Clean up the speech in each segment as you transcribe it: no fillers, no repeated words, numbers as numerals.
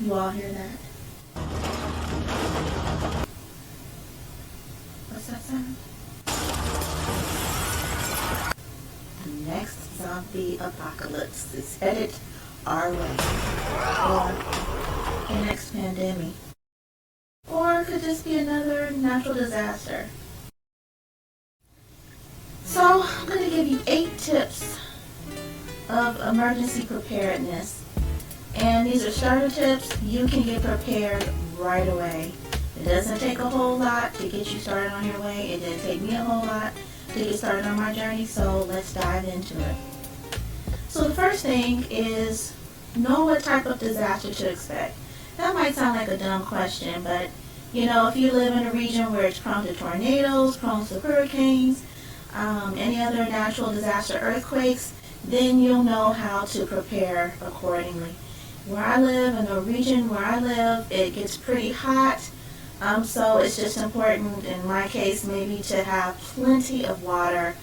You all hear that? What's that sound? The next zombie apocalypse is headed our way. Or the next pandemic. Or it could just be another natural disaster. So I'm going to give you 8 tips of emergency preparedness. And these are starter tips. You can get prepared right away. It doesn't take a whole lot to get you started on your way. It didn't take me a whole lot to get started on my journey, so let's dive into it. So the first thing is know what type of disaster to expect. That might sound like a dumb question, but you know, if you live in a region where it's prone to tornadoes, prone to hurricanes, any other natural disaster, earthquakes, then you'll know how to prepare accordingly. Where I live, in the region where I live, it gets pretty hot, so it's just important, in my case, maybe to have plenty of water,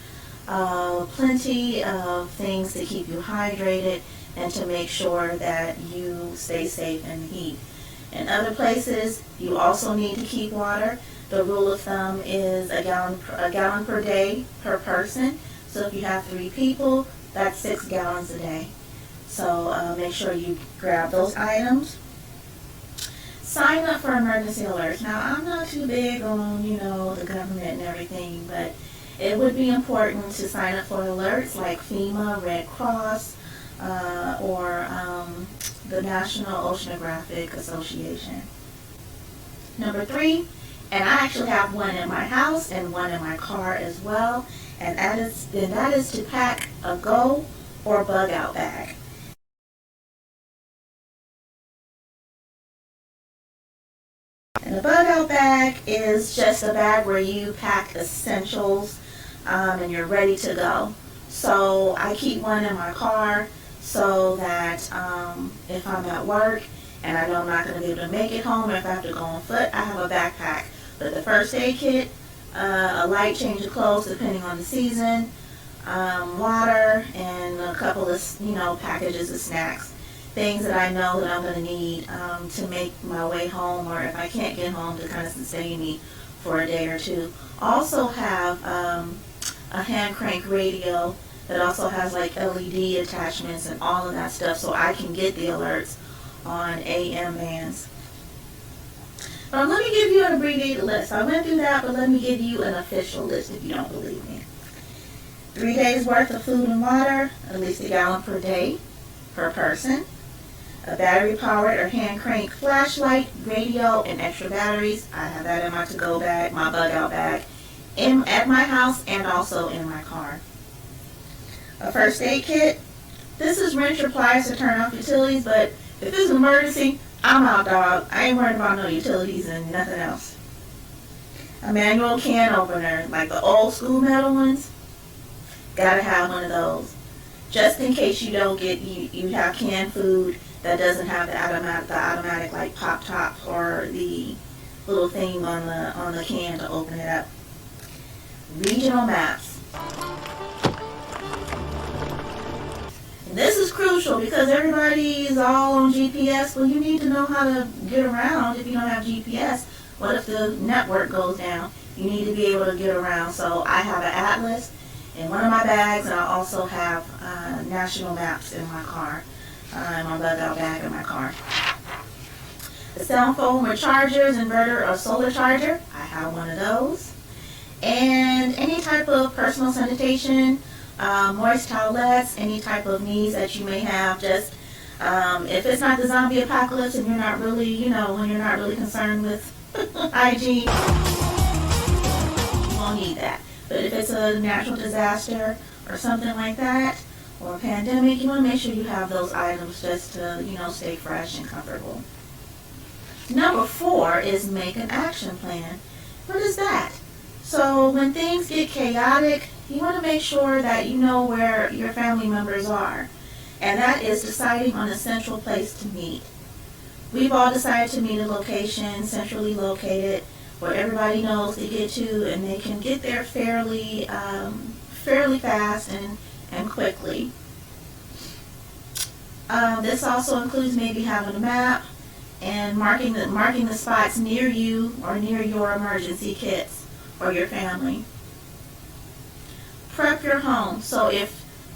plenty of things to keep you hydrated, and to make sure that you stay safe in the heat. In other places, you also need to keep water. The rule of thumb is a gallon per day per person. So if you have 3 people, that's 6 gallons a day. So make sure you grab those items. Sign up for emergency alerts. Now, I'm not too big on, the government and everything, but it would be important to sign up for alerts like FEMA, Red Cross, or the National Oceanographic Association. Number 3, and I actually have one in my house and one in my car as well, and that is to pack a go or bug out bag. And a bug out bag is just a bag where you pack essentials and you're ready to go. So I keep one in my car so that if I'm at work and I know I'm not going to be able to make it home, or if I have to go on foot, I have a backpack with a first aid kit, a light change of clothes depending on the season, water, and a couple of packages of snacks, things that I know that I'm going to need to make my way home, or if I can't get home, to kind of sustain me for a day or two. Also have a hand crank radio that also has like LED attachments and all of that stuff, so I can get the alerts on AM bands. Let me give you an abbreviated list. I went through that, but let me give you an official list if you don't believe me. 3 days worth of food and water, at least a gallon per day per person. A battery powered or hand crank flashlight, radio, and extra batteries. I have that in my to-go bag, my bug out bag, at my house and also in my car. A first aid kit. This is wrench or pliers to turn off utilities, but if it's an emergency, I'm out, dog. I ain't worried about no utilities and nothing else. A manual can opener, like the old school metal ones. Gotta have one of those. Just in case you don't get, you have canned food that doesn't have the automatic like pop top or the little thing on the can to open it up. Regional maps. This is crucial because everybody is all on GPS. Well, you need to know how to get around if you don't have GPS. What if the network goes down? You need to be able to get around. So I have an atlas in one of my bags, and I also have national maps in my car, in my bug out bag in my car. The cell phone with chargers, inverter, or solar charger, I have one of those. And any type of personal sanitation, moist towelettes, any type of needs that you may have. Just if it's not the zombie apocalypse and you're not really, when you're not really concerned with hygiene, you won't need that. But if it's a natural disaster or something like that, or a pandemic, you want to make sure you have those items just to, stay fresh and comfortable. Number 4 is make an action plan. What is that? So when things get chaotic, you want to make sure that you know where your family members are. And that is deciding on a central place to meet. We've all decided to meet a location centrally located where everybody knows to get to, and they can get there fairly fast and quickly. This also includes maybe having a map and marking the spots near you or near your emergency kits or your family. Prep your home. So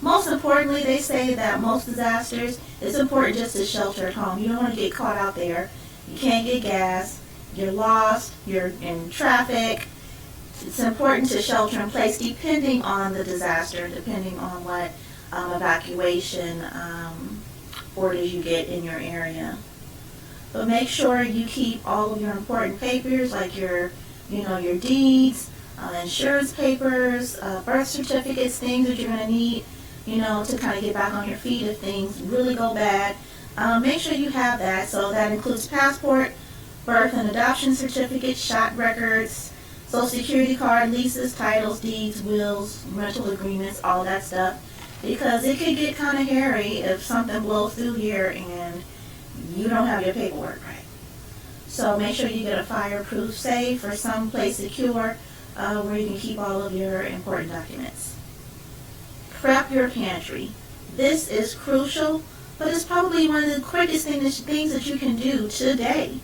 most importantly, they say that most disasters, it's important just to shelter at home. You don't want to get caught out there. You can't get gas. You're lost. You're in traffic. It's important to shelter in place depending on the disaster, depending on what evacuation orders you get in your area. But make sure you keep all of your important papers, like your deeds, insurance papers, birth certificates, things that you're going to need, to kind of get back on your feet if things really go bad. Make sure you have that. So that includes passport, birth and adoption certificates, shot records, Social Security card, leases, titles, deeds, wills, rental agreements, all that stuff. Because it could get kind of hairy if something blows through here and you don't have your paperwork right. So make sure you get a fireproof safe or someplace secure where you can keep all of your important documents. Prep your pantry. This is crucial, but it's probably one of the quickest things that you can do today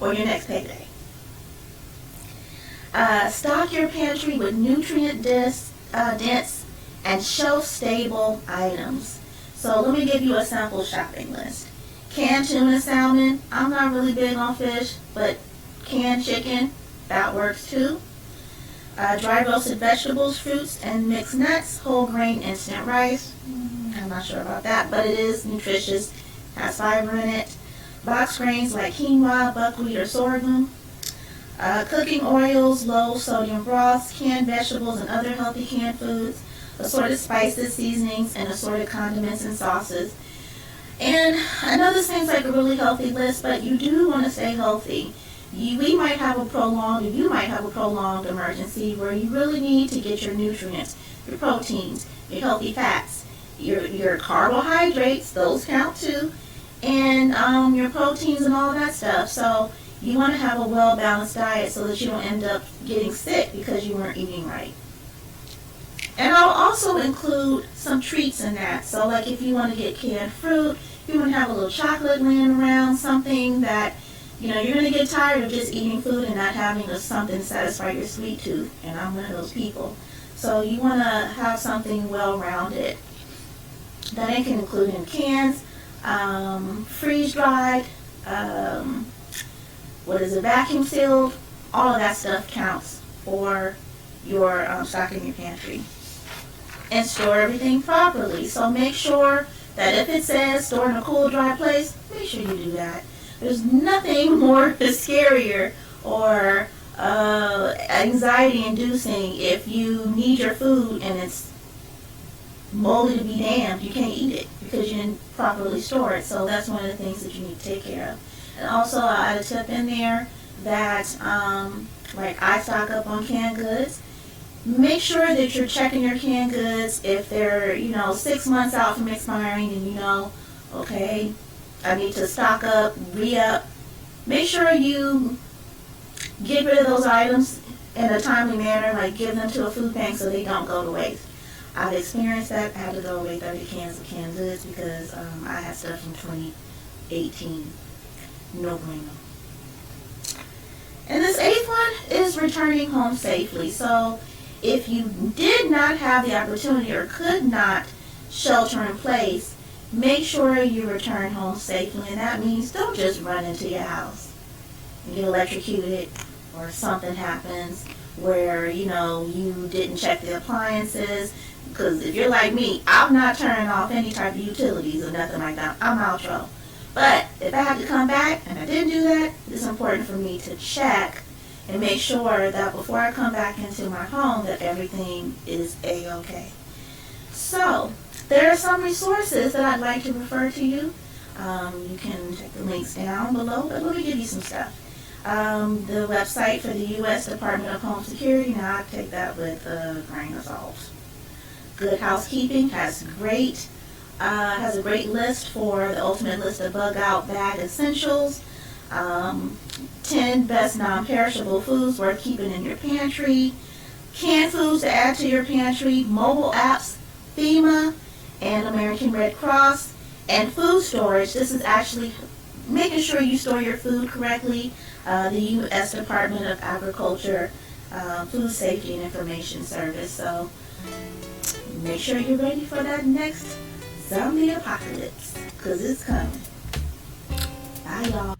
or your next payday. Stock your pantry with nutrient-dense and shelf-stable items. So let me give you a sample shopping list. Canned tuna, salmon. I'm not really big on fish, but canned chicken, that works too. Dry roasted vegetables, fruits, and mixed nuts. Whole grain instant rice. I'm not sure about that, but it is nutritious. Has fiber in it. Box grains like quinoa, buckwheat, or sorghum. Cooking oils, low sodium broths, canned vegetables, and other healthy canned foods. Assorted spices, seasonings, and assorted condiments and sauces. And I know this seems like a really healthy list, but you do want to stay healthy. You might have a prolonged emergency where you really need to get your nutrients, your proteins, your healthy fats, your carbohydrates, those count too, and your proteins and all that stuff. So you want to have a well-balanced diet so that you don't end up getting sick because you weren't eating right. And I'll also include some treats in that. So like if you want to get canned fruit, you want to have a little chocolate laying around, something that, you're going to get tired of just eating food and not having something to satisfy your sweet tooth. And I'm one of those people. So you want to have something well-rounded. That it can include in cans, freeze-dried, vacuum sealed. All of that stuff counts for your stocking your pantry. And store everything properly. So make sure that if it says store in a cool, dry place, make sure you do that. There's nothing more scarier or anxiety-inducing if you need your food and it's moldy to be damned. You can't eat it because you didn't properly store it. So that's one of the things that you need to take care of. And also I'll add a tip in there that like I stock up on canned goods. Make sure that you're checking your canned goods if they're 6 months out from expiring and okay, I need to stock up, re-up. Make sure you get rid of those items in a timely manner, like give them to a food bank so they don't go to waste. I've experienced that. I had to throw away 30 cans of canned goods because I had stuff from 2018. No bueno. And this 8th one is returning home safely. So if you did not have the opportunity or could not shelter in place, make sure you return home safely. And that means don't just run into your house and get electrocuted or something happens where, you didn't check the appliances. Because if you're like me, I'm not turning off any type of utilities or nothing like that. I'm outro. But if I had to come back and I didn't do that, it's important for me to check and make sure that before I come back into my home that everything is A-okay. So, there are some resources that I'd like to refer to you. You can check the links down below, but let me give you some stuff. The website for the U.S. Department of Home Security, now I take that with a grain of salt. Good Housekeeping has a great list for the ultimate list of bug-out bag essentials. 10 best non-perishable foods worth keeping in your pantry. Canned foods to add to your pantry. Mobile apps, FEMA and American Red Cross. And food storage. This is actually making sure you store your food correctly. The U.S. Department of Agriculture, Food Safety and Information Service. So make sure you're ready for that next zombie apocalypse, because it's coming. Bye, y'all.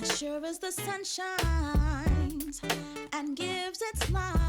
As sure as the sun shines and gives its light.